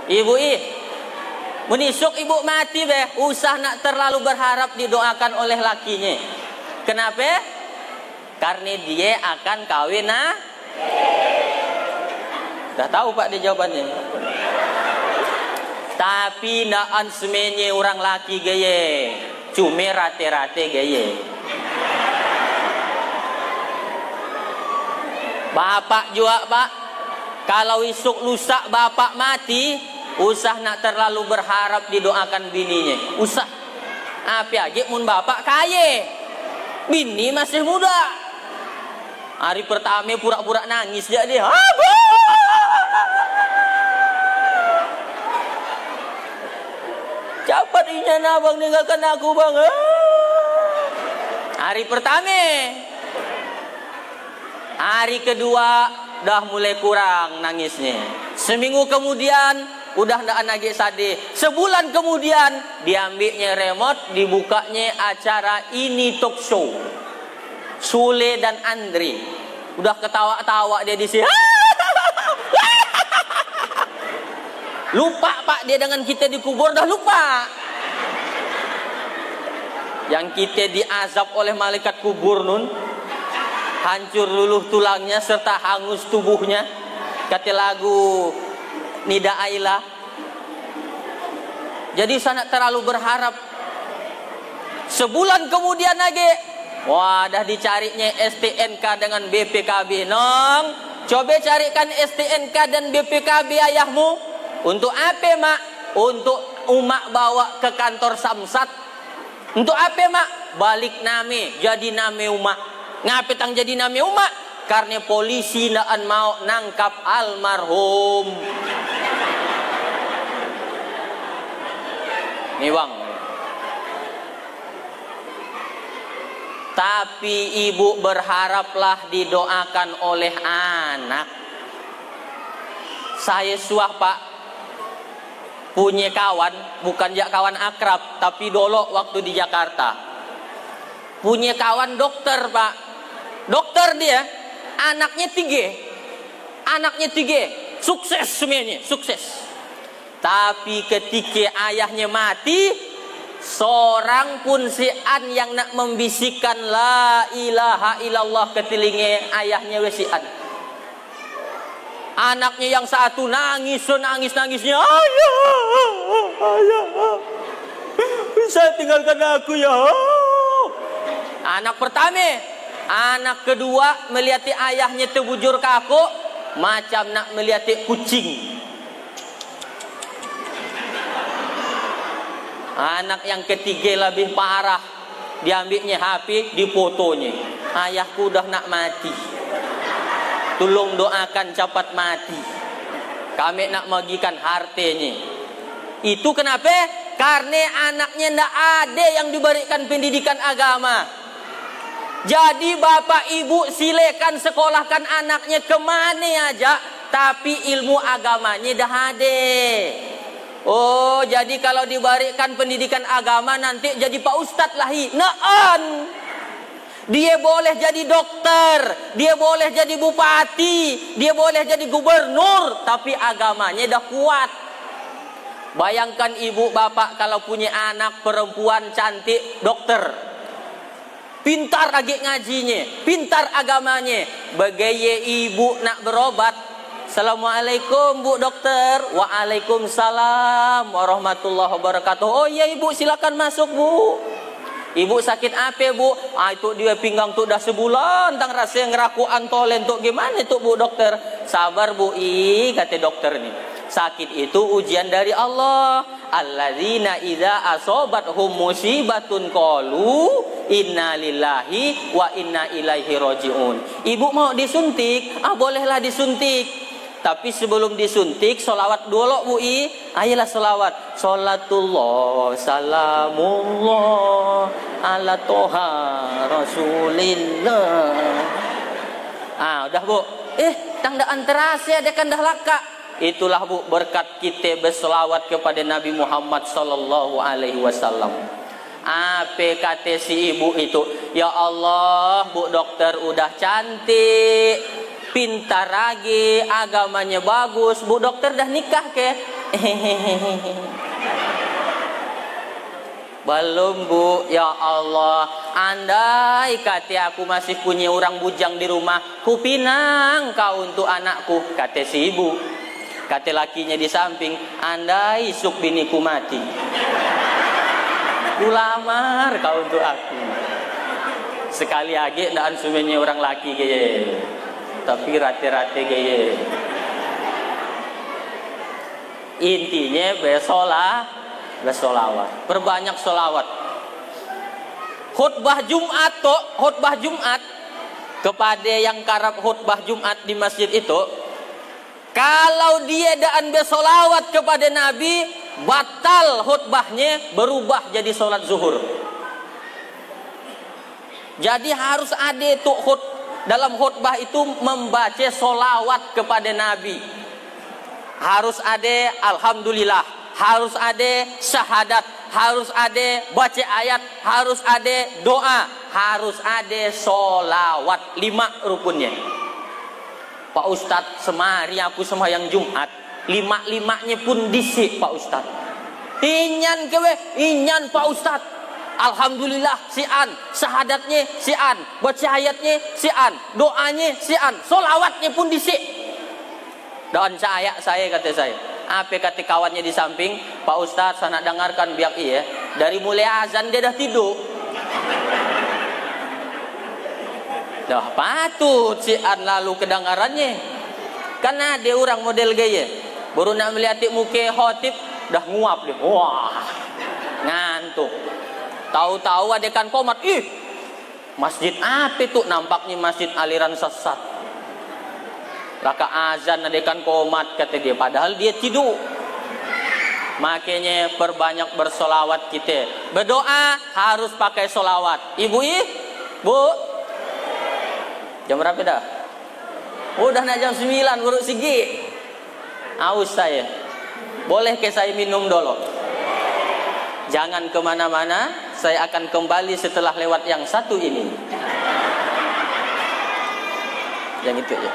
Ibu menisuk ibu mati be, usah nak terlalu berharap didoakan oleh lakinya. Kenapa? Karena dia akan kawin Dah tahu Pak dia jawabannya. Tapi naan semenye orang laki gaya, cuma rate-rate gaya. Bapak juga Pak, kalau isuk lusa bapak mati, usah nak terlalu berharap didoakan bininya. Usah. Apa aja mun bapak kaya, bini masih muda. Hari pertama pura-pura nangis jadi. Cepat inya abang ninggalkan aku bang. Hari pertama. Hari kedua dah mulai kurang nangisnya. Seminggu kemudian udah ndak lagi sadih. Sebulan kemudian diambilnya remote, dibukanya acara Ini Talk Show. Sule dan Andri. Udah ketawa-tawa dia di sini. Lupa Pak dia dengan kita dikubur, dah lupa. Yang kita diazab oleh malaikat kubur nun, hancur luluh tulangnya serta hangus tubuhnya. Kata lagu Nida Aila. Jadi sangat terlalu berharap. Sebulan kemudian lagi, wah dah dicarinya STNK dengan BPKB. Nong, coba carikan STNK dan BPKB ayahmu. Untuk apa mak? Untuk umak bawa ke kantor Samsat. Untuk apa mak? Balik name, jadi name umak. Ngapa tang jadi name umak? Karena polisi ndak mau nangkap almarhum. Nih bang. Tapi ibu berharaplah didoakan oleh anak. Saya suah Pak, punya kawan, bukan kawan akrab, tapi dulu waktu di Jakarta. Punya kawan dokter Pak. Dokter dia, anaknya 3. Sukses semuanya, sukses. Tapi ketika ayahnya mati, seorang pun sian yang nak membisikkan la ilaha illallah ke telinga ayahnya wesian. Anaknya yang satu nangis-nangisnya, ayah, bisa tinggalkan aku ya. Anak pertama, anak kedua melihat ayahnya terbujur kaku, macam nak melihat kucing. Anak yang ketiga lebih parah, diambilnya HP, difotonya. Ayahku udah nak mati. Tolong doakan cepat mati. Kami nak bagikan hartanya. Itu kenapa? Karena anaknya ndak ada yang diberikan pendidikan agama. Jadi bapak ibu silakan sekolahkan anaknya kemana aja, tapi ilmu agamanya dah ada. Oh, jadi kalau diberikan pendidikan agama nanti jadi Pak Ustadz lahi. Naan. Dia boleh jadi dokter, dia boleh jadi bupati, dia boleh jadi gubernur, tapi agamanya dah kuat. Bayangkan ibu bapak kalau punya anak perempuan cantik dokter, pintar lagi ngajinya, pintar agamanya. Bagaya ibu nak berobat, Assalamualaikum Bu Dokter. Waalaikumsalam warahmatullahi wabarakatuh. Oh iya ibu silakan masuk Bu. Ibu sakit apa Bu? Itu dia pinggang tuh dah sebulan tang rasa ngeraku antolen tuh gimana tuh Bu Dokter? Sabar Bu kata dokter nih. Sakit itu ujian dari Allah. Alladzina idza asobathum musibatun qalu inna lillahi wa inna ilaihi rajiun. Ibu mau disuntik? Bolehlah disuntik. Tapi sebelum disuntik, solawat dulu Bu ayolah solawat. Salatullah, salamullah, ala toha rasulillah. Udah Bu. Tanda antarasi ada kan dah laka. Itulah Bu berkat kita bersolawat kepada Nabi Muhammad sallallahu alaihi wasallam. Apa kata si ibu itu? Ya Allah, Bu Dokter udah cantik, pintar lagi, agamanya bagus. Bu Dokter dah nikah ke? Belum Bu, ya Allah. Andai kata aku masih punya orang bujang di rumah, ku pinang kau untuk anakku, kata si ibu. Kata lakinya di samping, andai suk biniku mati, ku lamar kau untuk aku. Sekali lagi ndak ansumenya orang laki gaya, tapi rate-rate gaya. Intinya bersolawat, perbanyak solawat. Khutbah Jumat kepada yang karab khutbah Jumat di masjid itu, kalau dia daan bersolawat kepada Nabi, batal khutbahnya, berubah jadi sholat zuhur. Jadi harus ada itu dalam khutbah itu membaca solawat kepada Nabi. Harus ada alhamdulillah, harus ada syahadat, harus ada baca ayat, harus ada doa, harus ada solawat. 5 rukunnya. Pak Ustadz, semari aku sembahyang Jumat, 5-5-nya pun disik Pak Ustadz. Inyan Pak Ustadz. Alhamdulillah sian, syahadatnya sian, baca ayatnya sian, doanya sian, solawatnya pun disik. Dan saya kata saya, apa kata kawannya di samping, Pak Ustadz saya nak dengarkan biak iya, dari mulai azan dia dah tidur. Dah patut sian lalu kedengarannya. Karena dia orang model gaya, baru nak melihat muka khotib dah nguap dia, wah ngantuk. Tahu-tahu adekan komat, masjid apa itu? Nampaknya masjid aliran sesat. Laka azan adekan komat kata dia, padahal dia tidur. Makanya perbanyak bersolawat kita. Berdoa harus pakai solawat. Ibu Bu, jam berapa dah? Udah nak jam 9, buruk sigi. Aus saya. Boleh ke saya minum dulu? Jangan kemana-mana, saya akan kembali setelah lewat yang satu ini. Yang itu ya.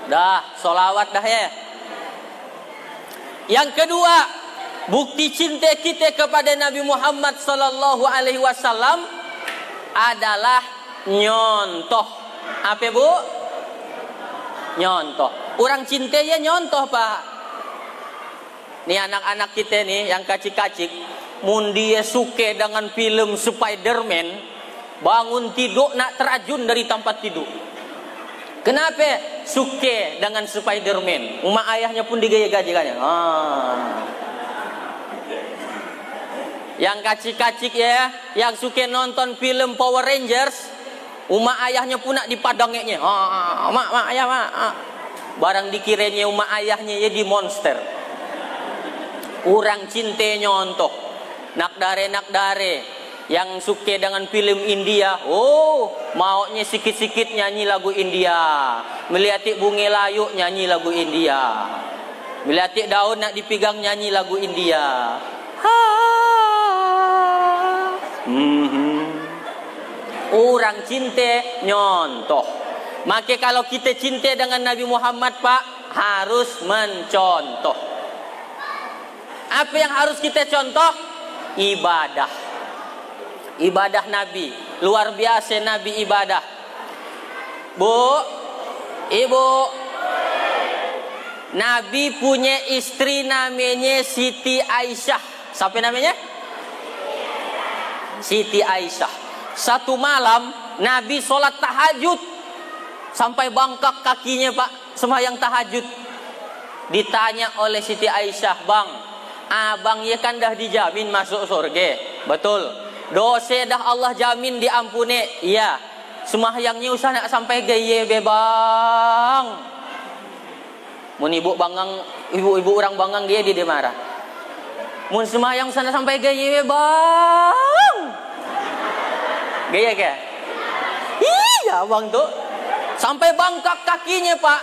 Dah, solawat dah ya. Yang kedua, bukti cinta kita kepada Nabi Muhammad sallallahu alaihi wasallam adalah nyontoh. Apa Bu? Nyontoh. Orang cinta ya nyontoh Pak. Nih anak-anak kita nih yang kacik-kacik, mun dia suka dengan film Spiderman, bangun tidur nak terajun dari tempat tidur. Kenapa? Suka dengan Spiderman. Umat ayahnya pun digaya-gajikannya. Yang kacik-kacik ya, yang suka nonton film Power Rangers, umat ayahnya pun nak dipadangnya. Mak ayah mak. Barang dikiranya umat ayahnya ya di monster. Orang cinta nyontoh. Nak dare yang suka dengan film India, maunya sikit-sikit nyanyi lagu India. Melihat bunga layu nyanyi lagu India. Melihat daun nak dipegang nyanyi lagu India. Orang cinta nyontoh. Maka kalau kita cinta dengan Nabi Muhammad Pak, harus mencontoh. Apa yang harus kita contoh? Ibadah. Ibadah Nabi. Luar biasa Nabi ibadah. Bu, Ibu, Nabi punya istri namanya Siti Aisyah. Siapa namanya? Siti Aisyah. Satu malam Nabi sholat tahajud sampai bangkak kakinya Pak, sembahyang tahajud. Ditanya oleh Siti Aisyah, bang, abang ya kan dah dijamin masuk surga, betul? Dosa dah Allah jamin diampuni, iya. Sembahyangnya usah nak sampai gaya bebang. Mun ibu bangang, ibu-ibu orang bangang dia marah. Mun sembahyang sana sampai gaya bebang. Gaya ke? Iya bang tuh. Sampai bangkak kakinya Pak.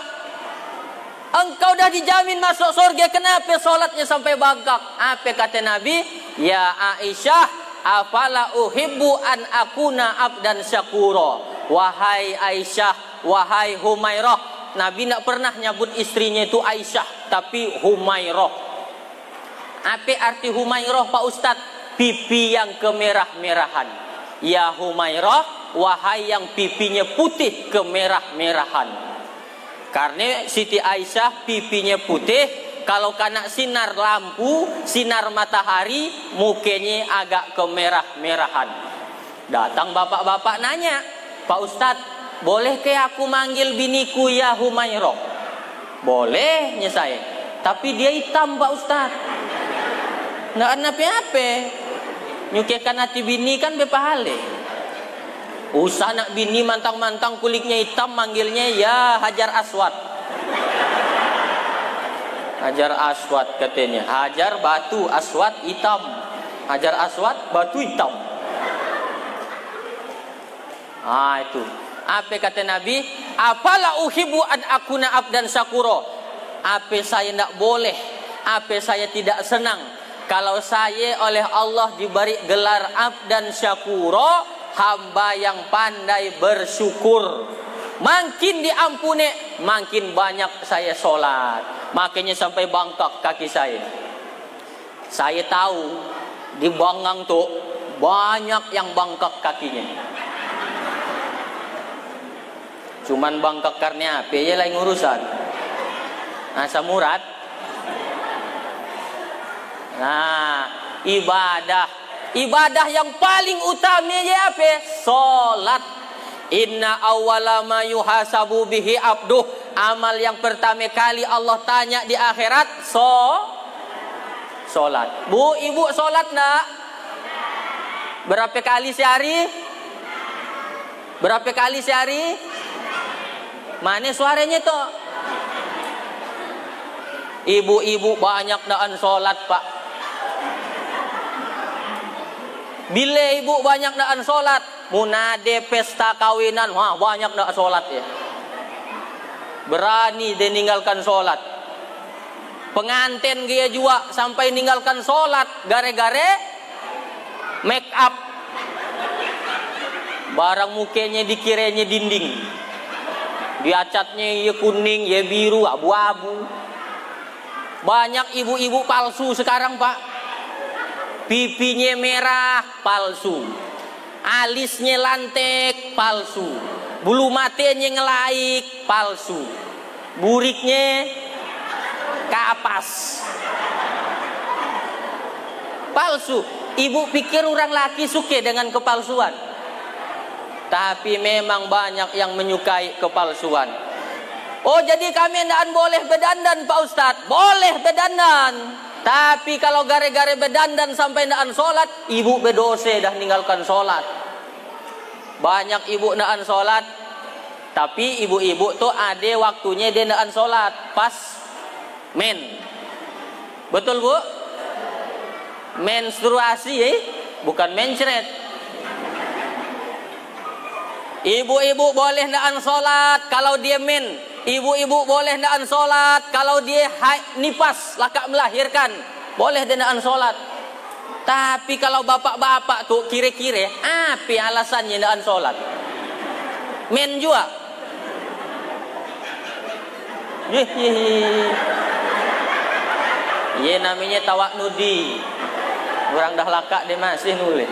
Engkau dah dijamin masuk surga, kenapa solatnya sampai bangkak? Apa kata Nabi? Ya Aisyah, afala uhibbu an akuna abdan syakura. Wahai Aisyah, wahai Humairah. Nabi tidak pernah nyebut istrinya itu Aisyah, tapi Humairah. Apa arti Humairah Pak Ustadz? Pipi yang kemerah-merahan. Ya Humairah, wahai yang pipinya putih kemerah-merahan. Karena Siti Aisyah pipinya putih, kalau kena sinar lampu, sinar matahari, mukanya agak kemerah-merahan. Datang bapak-bapak nanya, Pak Ustadz, boleh ke aku manggil biniku ya Humairah? Bolehnya saya. Tapi dia hitam Pak Ustadz. Nggak ada apa-apa. Nyukekan hati bini kan bepahale. Usah nak bini mantang-mantang kulitnya hitam, manggilnya ya Hajar Aswad. Hajar Aswad katanya. Hajar batu, Aswad hitam. Hajar Aswad batu hitam. Ah itu. Apa kata Nabi? Apalah uhibbu an akuna abdan syakura. Apa saya tidak boleh, apa saya tidak senang kalau saya oleh Allah diberi gelar abdan syakura, hamba yang pandai bersyukur. Makin diampuni, makin banyak saya sholat. Makanya sampai bangkak kaki saya. Saya tahu di Bangang tuh banyak yang bangkak kakinya. Cuman bangkak karena apa ya lain urusan. Asam urat. Nah, ibadah yang paling utama ya apa? Salat. Inna awwala ma yuhasabu bihi abduh. Amal yang pertama kali Allah tanya di akhirat, salat. Bu, ibu salat enggak? Berapa kali sehari? Berapa kali sehari? Mana suaranya tuh? Ibu-ibu banyak daan sholat Pak. Bila ibu banyak daan sholat, munade pesta kawinan, wah banyak daan sholat ya. Berani dia ninggalkan sholat. Pengantin dia juga sampai ninggalkan sholat gara-gara make up. Barang mukanya dikiranya dinding. Diacatnya ya kuning, ya biru, abu-abu. Banyak ibu-ibu palsu sekarang Pak. Pipinya merah, palsu. Alisnya lantek, palsu. Bulu matanya ngelaik, palsu. Buriknya kapas, palsu. Ibu pikir orang laki suka dengan kepalsuan, tapi memang banyak yang menyukai kepalsuan. Oh jadi kami tidak boleh berdandan Pak Ustadz? Boleh berdandan. Tapi kalau gara-gara berdandan sampai tidak sholat, ibu berdosa dah ninggalkan sholat. Banyak ibu tidak sholat, tapi ibu-ibu tuh ada waktunya dia tidak sholat. Pas men. Betul Bu? Menstruasi bukan mencret. Ibu-ibu boleh tidak sholat kalau dia men. Ibu-ibu boleh tidak sholat kalau dia nifas, laka melahirkan. Boleh dia tidak sholat. Tapi kalau bapak-bapak tuh kira-kira, apa alasannya tidak sholat? Men juga. Iya namanya tawak nudi. Orang dah laka dia masih nulis.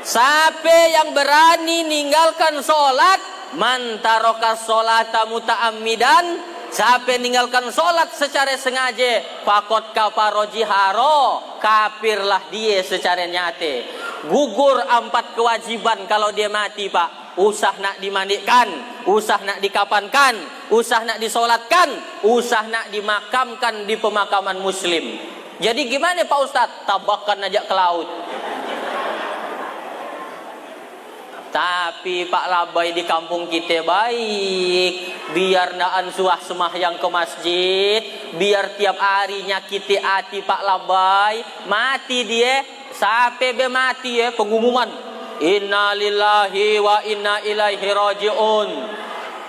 Siapa yang berani ninggalkan sholat, man taraka sholata muta'ammidan, siapa ninggalkan sholat secara sengaja, fakot kafaro jiharo, kafirlah dia secara nyata. Gugur 4 kewajiban kalau dia mati Pak. Usah nak dimandikan, usah nak dikapankan, usah nak disolatkan, usah nak dimakamkan di pemakaman muslim. Jadi gimana Pak Ustadz? Tabakan aja ke laut. Tapi Pak Labai di kampung kita baik. Biar naan suah semahyang ke masjid, biar tiap hari nyakiti hati Pak Labai, mati dia. Sampai be mati ya pengumuman, inna lillahi wa inna ilaihi raji'un,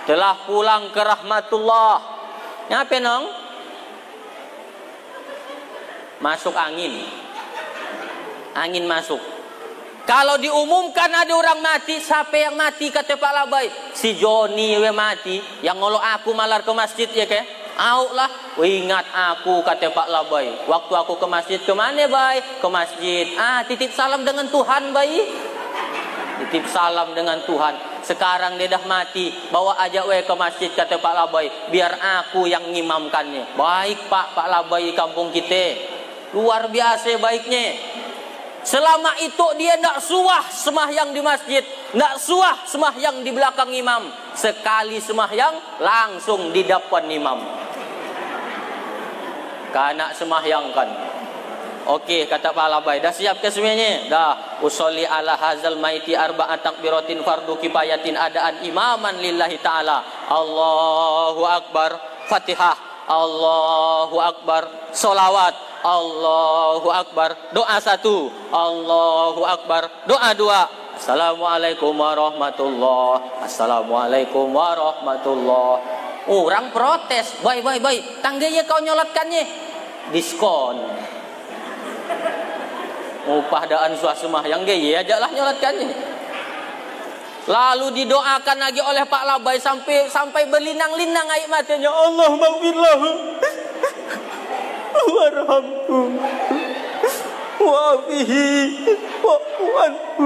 telah pulang ke rahmatullah. Ngapa nong? masuk angin. Angin masuk. Kalau diumumkan ada orang mati, siapa yang mati kata Pak Labai? Si Joni we mati, yang ngolok aku malar ke masjid ya ke? Au lah, ingat aku kata Pak Labai. Waktu aku ke masjid, kemana bay? Ke masjid. Titip salam dengan Tuhan bay. Titip salam dengan Tuhan. Sekarang dia dah mati, bawa aja we ke masjid kata Pak Labai, biar aku yang ngimamkannya. Baik Pak Labai kampung kita. Luar biasa baiknya. Selama itu dia tidak suah semahyang di masjid, tidak suah semahyang di belakang imam. Sekali semahyang langsung di depan imam. Kanak semahyangkan. Okey kata Pak Labai, dah siap ke semuanya? Dah. Usolli ala hazal maiti arba'at takbiratin fardu kifayatin adaan imaman lillahi ta'ala. Allahu akbar. Fatihah. Allahu akbar. Solawat. Allahu akbar. Doa 1. Allahu akbar. Doa 2. Assalamualaikum warahmatullahi. Assalamualaikum warahmatullahi. Orang protes. Baik. Tangganya kau nyolatkannya. Diskon. Upah daan suasana yang gaya ajaklah nyolatkannya. Lalu didoakan lagi oleh Pak Labai sampai berlinang-linang air matanya. Allahumma gfirlahu warhamhu wa'afihi wa'anhu.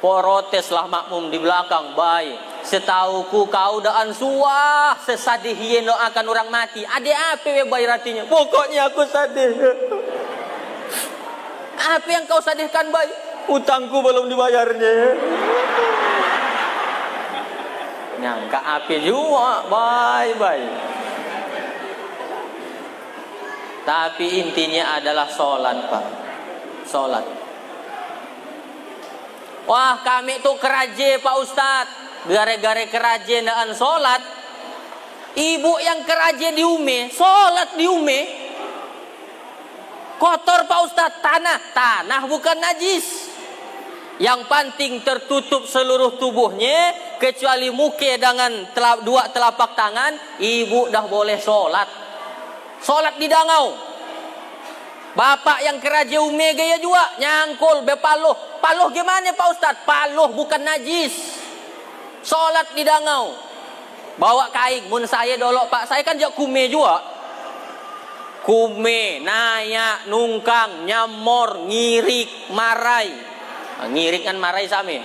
Proteslah makmum di belakang. Baik, setauku kau daan suah sesadih yen doakan orang mati. Ada apa we bayi ratinya? Pokoknya aku sadih. Apa yang kau sadihkan bayi? Utangku belum dibayarnya. Nyangka apa juga. Baik. Tapi intinya adalah sholat Pak. Sholat. Wah kami tuh keraje Pak Ustadz. Gara-gara keraje dan sholat. Ibu yang keraje di ume, sholat di ume. Kotor Pak Ustadz. Tanah bukan najis. Yang penting tertutup seluruh tubuhnya, kecuali muka dengan dua telapak tangan, ibu dah boleh sholat. Sholat di dangau. Bapak yang keraja ume gaya juga nyangkul bepaluh. Paluh gimana Pak Ustadz? Paluh bukan najis. Sholat di dangau. Bawa kain. Mun saya dolo Pak, saya kan jak kume juga. Kume, nayak, nungkang, nyamor, ngirik, marai. Ngirik kan marai sami.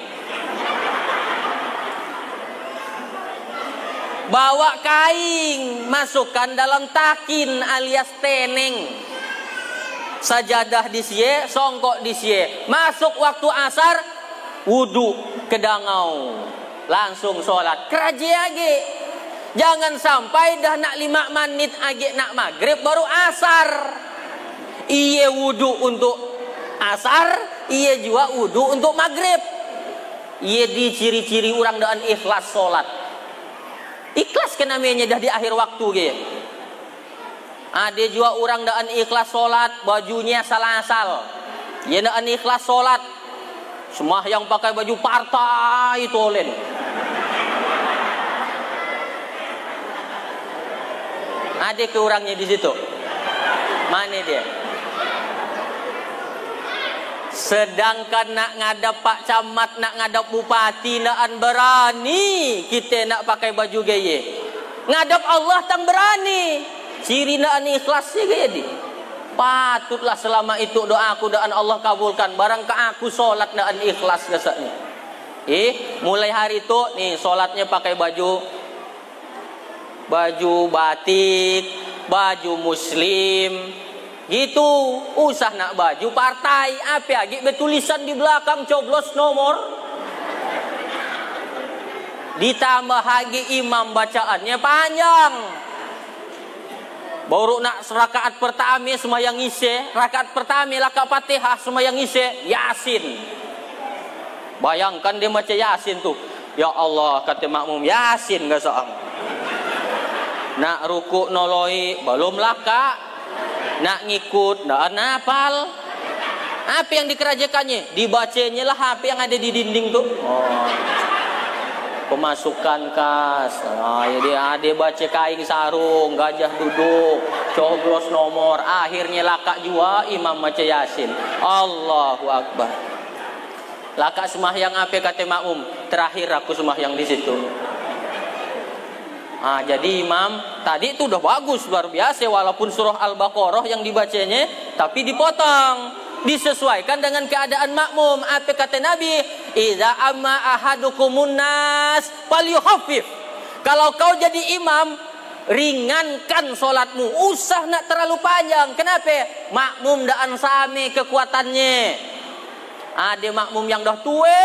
Bawa kain, masukkan dalam takin alias teneng. Sajadah di sie, songkok di sie. Masuk waktu asar, wudu ke dangau. Langsung sholat. Keraji age. Jangan sampai dah nak 5 menit age nak maghrib baru asar. Iye wudu untuk asar, iye juga wudu untuk maghrib. Iye di ciri-ciri orang dengan ikhlas sholat. Ikhlas kan namanya dah di akhir waktu gitu. Ada juga orang dengan ikhlas sholat, bajunya salah-asal. Ia dengan ikhlas sholat, semua yang pakai baju partai itu oleh. Ada ke orangnya di situ. Mana dia? Sedangkan nak ngadap Pak Camat, nak ngadap Bupati, nak berani kita nak pakai baju gaya. Ngadap Allah tang berani. Ciri nak ikhlas sih gaya di. Patutlah selama itu doaku dan Allah kabulkan. Barang ke aku solat nak ikhlas gasaknya. Mulai hari itu nih solatnya pakai baju batik, baju muslim. Gitu, usah nak baju partai, apa lagi bertulisan di belakang coblos nomor. Ditambah lagi imam bacaannya panjang. Baru nak rakaat pertama semayang isya, rakaat pertama laka Fatihah semayang isya, Yasin. Bayangkan dia baca Yasin tuh. Ya Allah kata makmum, Yasin gak seang. Nak ruku noloi belum laka. Nak ngikut, nak nafal. Apa yang dikerajakannya? Dibacanya lah apa yang ada di dinding tuh. Pemasukan kas. Ya dia ada baca kain sarung, gajah duduk, coblos nomor, akhirnya lakak jua imam baca Yasin. Allahu Akbar. Lakak sembahyang apa kata makmum? Terakhir aku sembahyang di situ. Jadi imam tadi itu udah bagus, luar biasa, walaupun surah Al-Baqarah yang dibacanya tapi dipotong, disesuaikan dengan keadaan makmum. Apa kata Nabi? Idza amma ahadukumun nas falyukhaffif. Kalau kau jadi imam, ringankan solatmu, usah nak terlalu panjang. Kenapa? Makmum daan same kekuatannya. Ada makmum yang dah tua,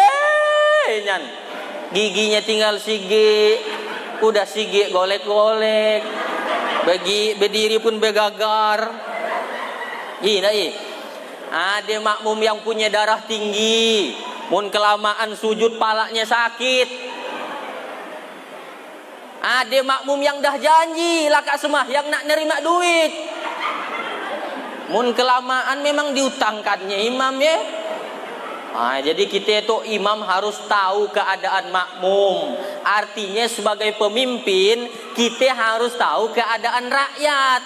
giginya tinggal sigi, udah sigi golek-golek, berdiri pun begagar. Ada makmum yang punya darah tinggi, mun kelamaan sujud palanya sakit. Ada makmum yang dah janji lakak sembahyang nak nerima duit, mun kelamaan memang diutangkannya imam ya. Jadi kita itu imam harus tahu keadaan makmum. Artinya sebagai pemimpin kita harus tahu keadaan rakyat.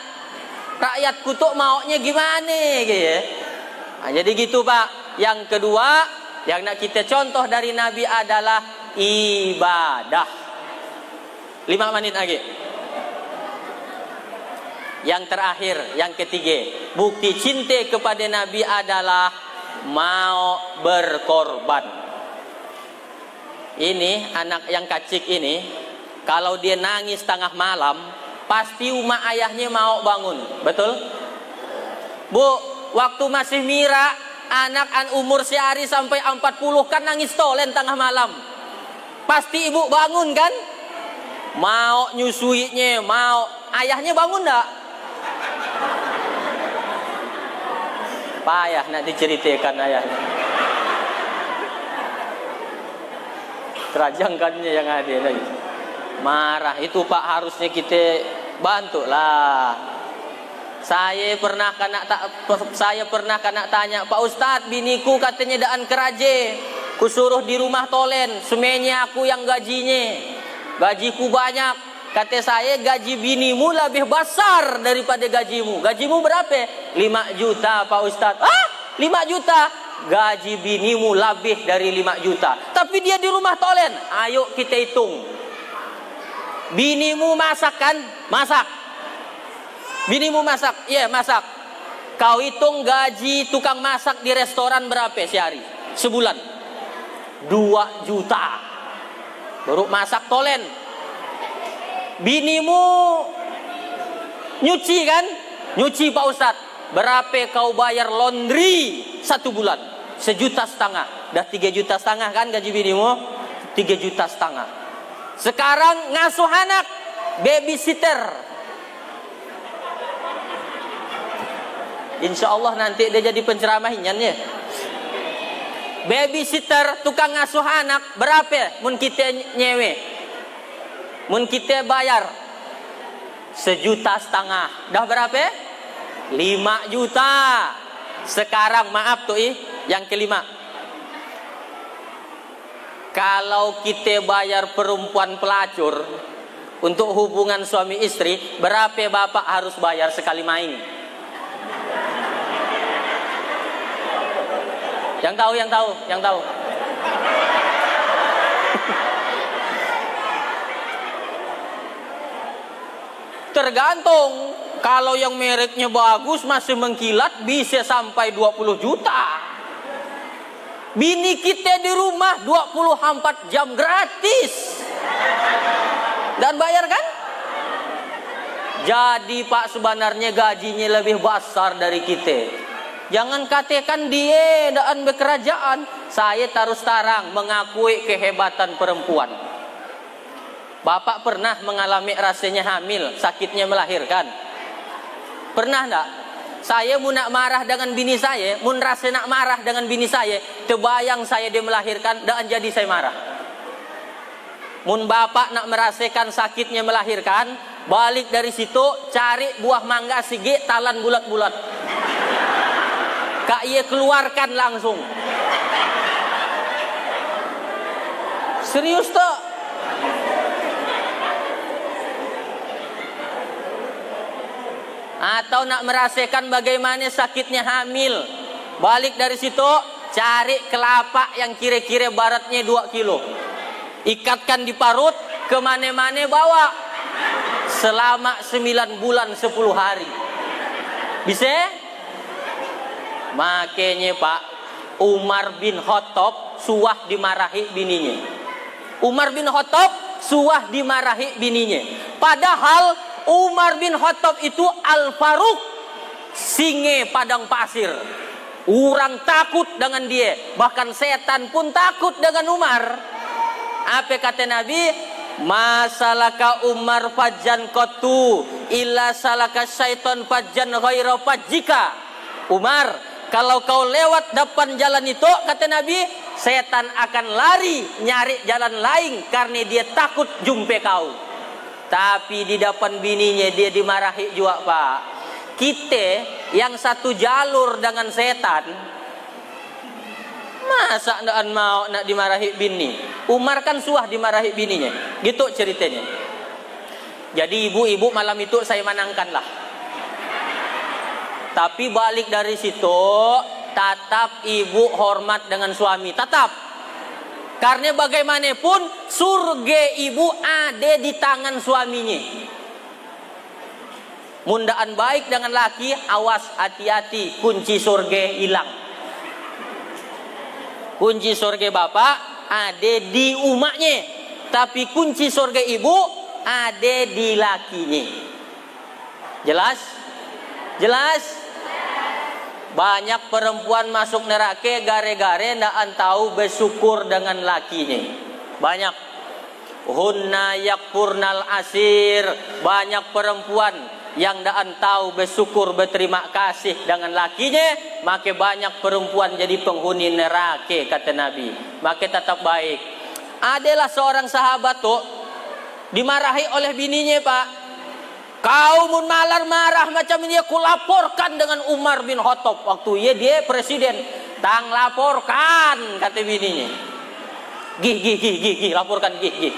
Rakyatku tuh maunya gimana gitu. Jadi gitu Pak. Yang kedua yang nak kita contoh dari Nabi adalah ibadah. 5 menit lagi. Yang terakhir, yang ketiga, bukti cinta kepada Nabi adalah mau berkorban. Ini anak yang kacik ini, kalau dia nangis tengah malam, pasti umat ayahnya mau bangun. Betul? Bu, waktu masih Mira, anak umur sehari sampai 40 kan nangis tolen tengah malam. Pasti ibu bangun kan? Mau nyusuinya, mau. Ayahnya bangun enggak? Payah nak diceritakan ayahnya. Kerajangkannya yang ada lagi. Marah itu Pak, harusnya kita bantu lah. Saya pernah tanya, Pak Ustadz, biniku katanya daan keraje, kusuruh di rumah tolen, semennya aku yang gajinya, gajiku banyak. Kata saya, gaji binimu lebih besar daripada gajimu. Gajimu berapa? 5 juta Pak Ustadz. 5 juta? Gaji binimu lebih dari 5 juta. Tapi dia di rumah tolen. Ayo kita hitung. Binimu masak kan? Masak. Binimu masak? Iya, masak. Kau hitung gaji tukang masak di restoran berapa sehari? Sebulan? 2 juta. Baru masak tolen. Binimu nyuci kan? Nyuci Pak Ustadz. Berapa kau bayar laundry 1 bulan? 1,5 juta. Dah 3,5 juta kan gaji binimu? 3,5 juta. Sekarang ngasuh anak, babysitter. Insya Allah nanti dia jadi penceramahinya ya. Babysitter, tukang ngasuh anak berapa? Mun kita nyewe, mun kita bayar 1,5 juta. Dah berapa? 5 juta. Sekarang maaf tuh yang kelima. Kalau kita bayar perempuan pelacur untuk hubungan suami istri, berapa bapak harus bayar sekali main? Yang tahu. Tergantung. Kalau yang mereknya bagus masih mengkilat bisa sampai 20 juta. Bini kita di rumah 24 jam gratis. Dan bayar kan? Jadi Pak, sebenarnya gajinya lebih besar dari kita. Jangan katakan dia daan bekerajaan. Saya terus terang mengakui kehebatan perempuan. Bapak pernah mengalami rasanya hamil, sakitnya melahirkan? Pernah enggak? Saya mun nak marah dengan bini saya, mun rasa nak marah dengan bini saya, terbayang saya dia melahirkan, dan jadi saya marah. Mun bapak nak merasakan sakitnya melahirkan, balik dari situ cari buah mangga sige, talan bulat-bulat. Kak ia keluarkan langsung. Serius tak? Atau nak merasakan bagaimana sakitnya hamil. Balik dari situ, cari kelapa yang kira-kira baratnya 2 kilo. Ikatkan di parut, kemana-mana bawa. Selama 9 bulan 10 hari. Bisa? Makanya Pak, Umar bin Khattab suah dimarahi bininya. Umar bin Khattab suah dimarahi bininya. Padahal Umar bin Khattab itu Al-Faruq, singe padang pasir. Orang takut dengan dia, bahkan setan pun takut dengan Umar. Apa kata Nabi? Masalaka Umar fajjan qattu illa salaka syaiton fajjan ghaira fajjika. Umar, kalau kau lewat depan jalan itu, kata Nabi, setan akan lari nyari jalan lain karena dia takut jumpa kau. Tapi di depan bininya dia dimarahi juga Pak. Kita yang satu jalur dengan setan, masa ndak mau nak dimarahi bini? Umar kan suah dimarahi bininya. Gitu ceritanya. Jadi ibu-ibu malam itu saya menangkan lah. Tapi balik dari situ, tetap ibu hormat dengan suami, tetap. Karena bagaimanapun surga ibu ada di tangan suaminya. Mundaan baik dengan laki, awas hati-hati, kunci surga hilang. Kunci surga bapak ada di umaknya, tapi kunci surga ibu ada di lakinya. Jelas? Jelas? Banyak perempuan masuk neraka gara-gara ndak tahu bersyukur dengan lakinya. Banyak. Hunna yakfurnal asir. Banyak perempuan yang ndak tahu bersyukur berterima kasih dengan lakinya, maka banyak perempuan jadi penghuni neraka kata Nabi. Maka tetap baik. Adalah seorang sahabat tuh dimarahi oleh bininya Pak. Kau mun malar marah macam ini aku laporkan dengan Umar bin Khattab. Waktu dia presiden. Tang laporkan kata bininya. Gih laporkan gih.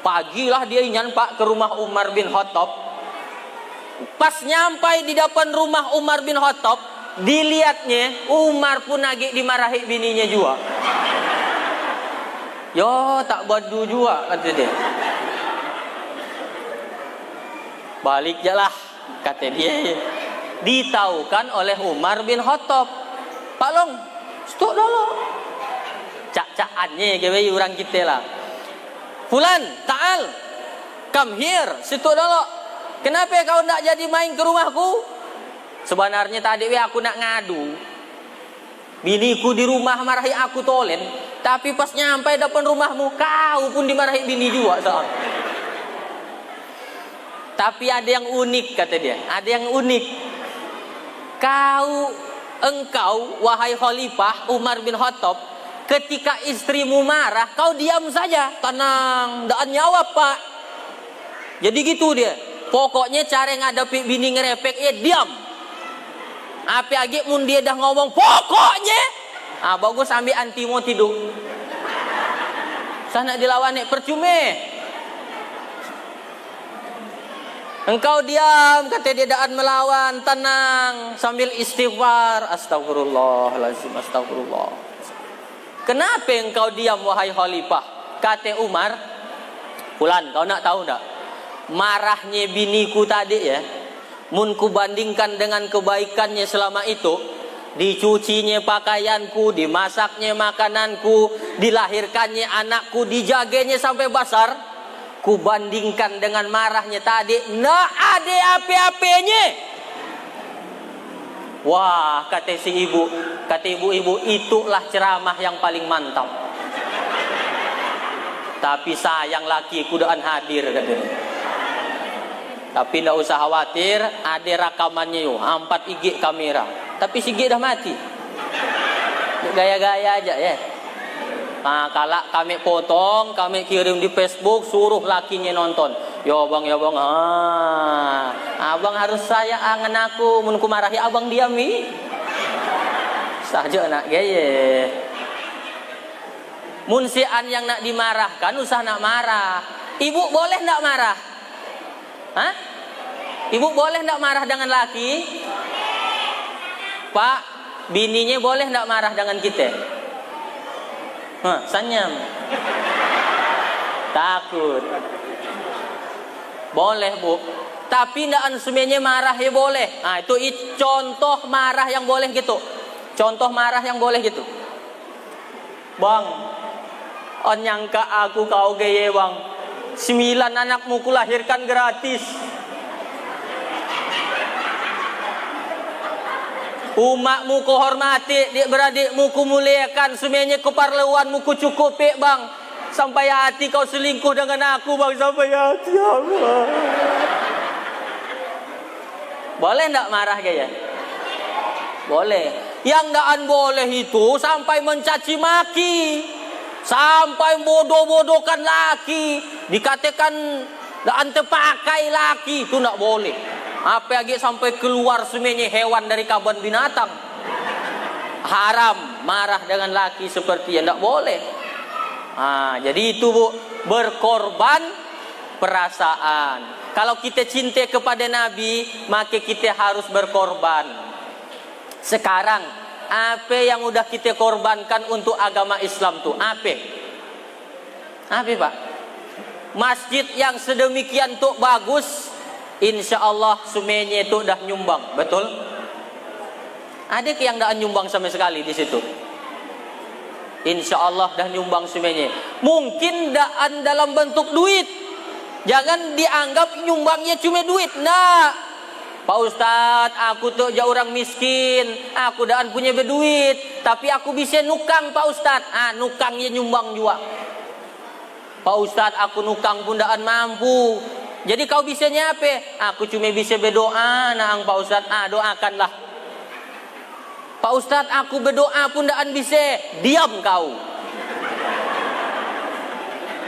Pagilah dia inyan Pak ke rumah Umar bin Khattab. Pas nyampai di depan rumah Umar bin Khattab, dilihatnya Umar pun lagi dimarahi bininya juga. Yo tak badu juga kata dia. Balik jalah kata dia. Ditaukan oleh Umar bin Khattab. Pak Long, stop dulu. Cak-cakannya kayak orang kita lah. Fulan, ta'al, come here, situ dulu. Kenapa kau nak jadi main ke rumahku? Sebenarnya tadi aku nak ngadu. Biniku di rumah marahi aku tolen. Tapi pas nyampe depan rumahmu, kau pun dimarahi bini juga soal. Tapi ada yang unik kata dia. Ada yang unik. Engkau wahai khalifah Umar bin Khattab, ketika istrimu marah, kau diam saja, tenang, ndak nyawa Pak. Jadi gitu dia. Pokoknya cara ngadapi bini ngerepek diam. Apa lagi mun dia dah ngomong pokoknya, bagus ambil antimo tidur. Sana dilawan percuma. Engkau diam, kata dia daan melawan, tenang sambil istighfar, astagfirullahalazim, astagfirullah. Kenapa engkau diam wahai khalifah? Kata Umar, Fulan, kau nak tahu tak? Marahnya biniku tadi ya, mun ku bandingkan dengan kebaikannya selama itu, dicucinya pakaianku, dimasaknya makananku, dilahirkannya anakku, dijaganya sampai besar. Ku bandingkan dengan marahnya tadi, nggak ada apa-apanya. Wah, kata si ibu, kata ibu-ibu, itulah ceramah yang paling mantap. Tapi sayang laki kudaan hadir katanya. Tapi nggak usah khawatir, ada rekamannya yuk, 4 IG kamera. Tapi si IG dah mati. Gaya-gaya aja ya. Nah, kalau kami potong, kami kirim di Facebook, suruh lakinya nonton. Ya bang, abang harus saya angen aku, mun ku marahi abang diami. Saja nak gaya. Mun si an yang nak dimarahkan, usah nak marah. Ibu boleh nak marah? Hah? Ibu boleh enggak marah dengan laki? Pak, bininya boleh enggak marah dengan kita? Senyum. Takut. Boleh, Bu. Tapi ndak semuanya marah ya boleh. Nah, itu contoh marah yang boleh gitu. Contoh marah yang boleh gitu. Bang, on nyangka aku kau geye bang. 9 anakmu kulahirkan gratis. Umakmu kuhormati, dik-beradikmu kumuliakan, semuanya keparluanmu kucukupi bang. Sampai hati kau selingkuh dengan aku bang, sampai hati Allah. Boleh enggak marah gaya? Boleh. Yang enggak boleh itu sampai mencaci maki, sampai bodoh-bodohkan laki, dikatakan enggak terpakai laki, itu enggak boleh. Apa lagi sampai keluar semuanya hewan dari kebun binatang. Haram marah dengan laki seperti yang enggak boleh. Jadi itu Bu, berkorban perasaan. Kalau kita cinta kepada Nabi, maka kita harus berkorban. Sekarang, apa yang udah kita korbankan untuk agama Islam tuh? Apa? Apa Pak? Masjid yang sedemikian tuh bagus, insya Allah semuanya itu udah nyumbang, betul? Ada yang udah nyumbang sama sekali di situ? Insya Allah dah nyumbang semuanya. Mungkin daan dalam bentuk duit. Jangan dianggap nyumbangnya cuma duit. Nah, Pak Ustadz, aku tuh jauh orang miskin, aku daan punya berduit, tapi aku bisa nukang Pak Ustadz. Nukangnya nyumbang juga. Pak Ustadz, aku nukang pun daan mampu. Jadi kau bisanya apa? Aku cuma bisa berdoa, naang Pak Ustadz. Doakanlah. Pak Ustadz, aku berdoa pun daan bisa. Diam kau.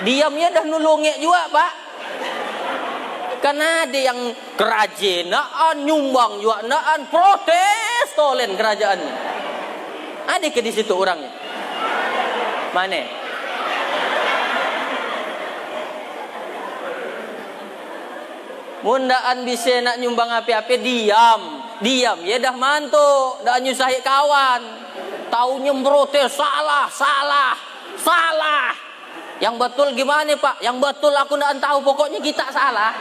Diamnya dah nulungnya juga Pak. Karena ada yang kerajaan nyumbang juga, naan protes tolen kerajaannya. Ada ke di situ orangnya? Mana? Mundaan bisa nak nyumbang apa-apa, diam ya dah mantu, dah nyusahi kawan. Taunya protes, salah. Yang betul gimana Pak? Yang betul aku ndak tahu, pokoknya kita salah.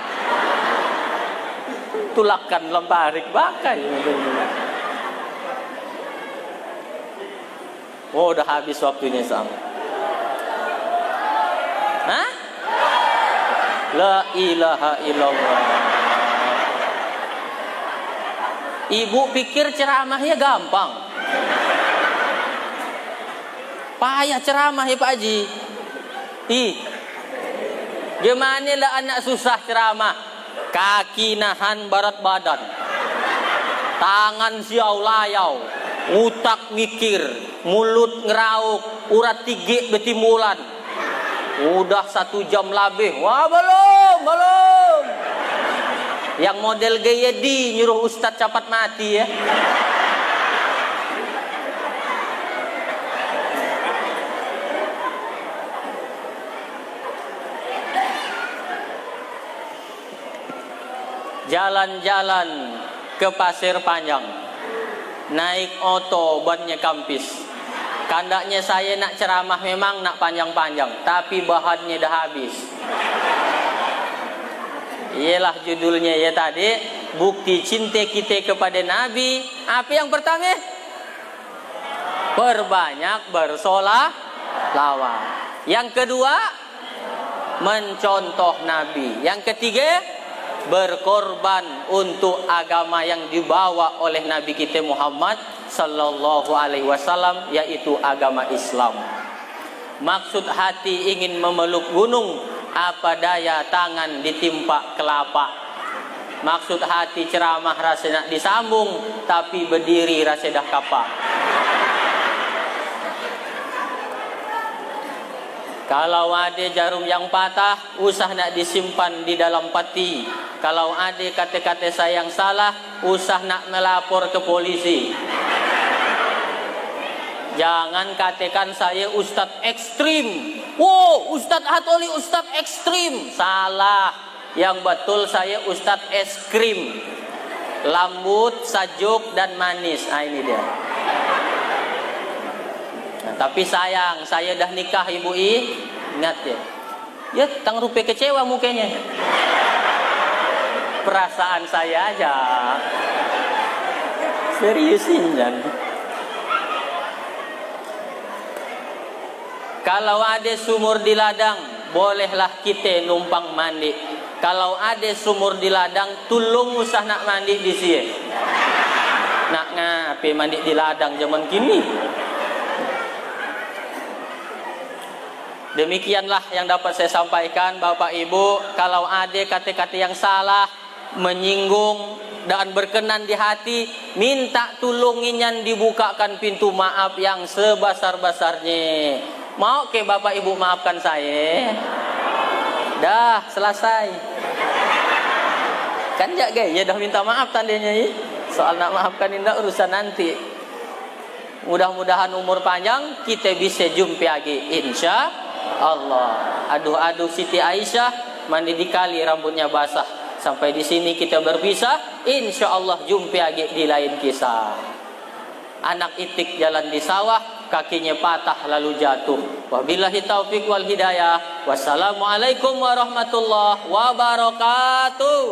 Tulakan lembarik bakai. Udah habis waktunya sama. La ilaha illallah. Ibu pikir ceramahnya gampang. Payah ceramah ya Pak Haji. Gimana lah anak susah ceramah? Kaki nahan berat badan, tangan siau layau, utak mikir, mulut ngerauk, urat tigik betimulan. Udah 1 jam lebih. Wah belum. Yang model gaya di nyuruh Ustadz cepat mati ya. Jalan-jalan ke Pasir Panjang, naik oto bannya kampis. Kandaknya saya nak ceramah memang nak panjang-panjang, tapi bahannya dah habis. Iyalah judulnya ya tadi, bukti cinta kita kepada Nabi. Apa yang pertama? Perbanyak bersolawat. Yang kedua, mencontoh Nabi. Yang ketiga, berkorban untuk agama yang dibawa oleh Nabi kita Muhammad sallallahu alaihi wasallam, yaitu agama Islam. Maksud hati ingin memeluk gunung, apa daya tangan ditimpa kelapa. Maksud hati ceramah rasa nak disambung, tapi berdiri rasa dah kapak. Kalau ada jarum yang patah, usah nak disimpan di dalam peti. Kalau ada kata-kata saya yang salah, usah nak melapor ke polisi. Jangan katakan saya Ustadz ekstrim. Wow, Ustadz Hatoli Ustadz ekstrim. Salah. Yang betul saya Ustadz es krim, lembut, sejuk dan manis. Ah, ini dia. Nah, tapi sayang, saya dah nikah Ibu I. Ingat ya. Ya, tang rupi kecewa mukanya. Perasaan saya aja. Seriusin Jan. Kalau ada sumur di ladang, bolehlah kita numpang mandi. Kalau ada sumur di ladang, tulung usah nak mandi di sini. Nak ngapain mandi di ladang zaman kini? Demikianlah yang dapat saya sampaikan Bapak Ibu. Kalau ada kata-kata yang salah, menyinggung dan berkenan di hati, minta tulunginnya dibukakan pintu maaf yang sebesar-besarnya. Mau ke Bapak Ibu maafkan saya? Dah selesai. Kan ya guys, ya dah minta maaf tandanya ya. Soal nak maafkan indah urusan nanti. Mudah-mudahan umur panjang kita bisa jumpa lagi insya Allah. Aduh Siti Aisyah mandi di kali rambutnya basah. Sampai di sini kita berpisah. Insya Allah jumpa lagi di lain kisah. Anak itik jalan di sawah, kakinya patah lalu jatuh. Wabillahi taufiq wal hidayah. Wassalamualaikum warahmatullahi wabarakatuh.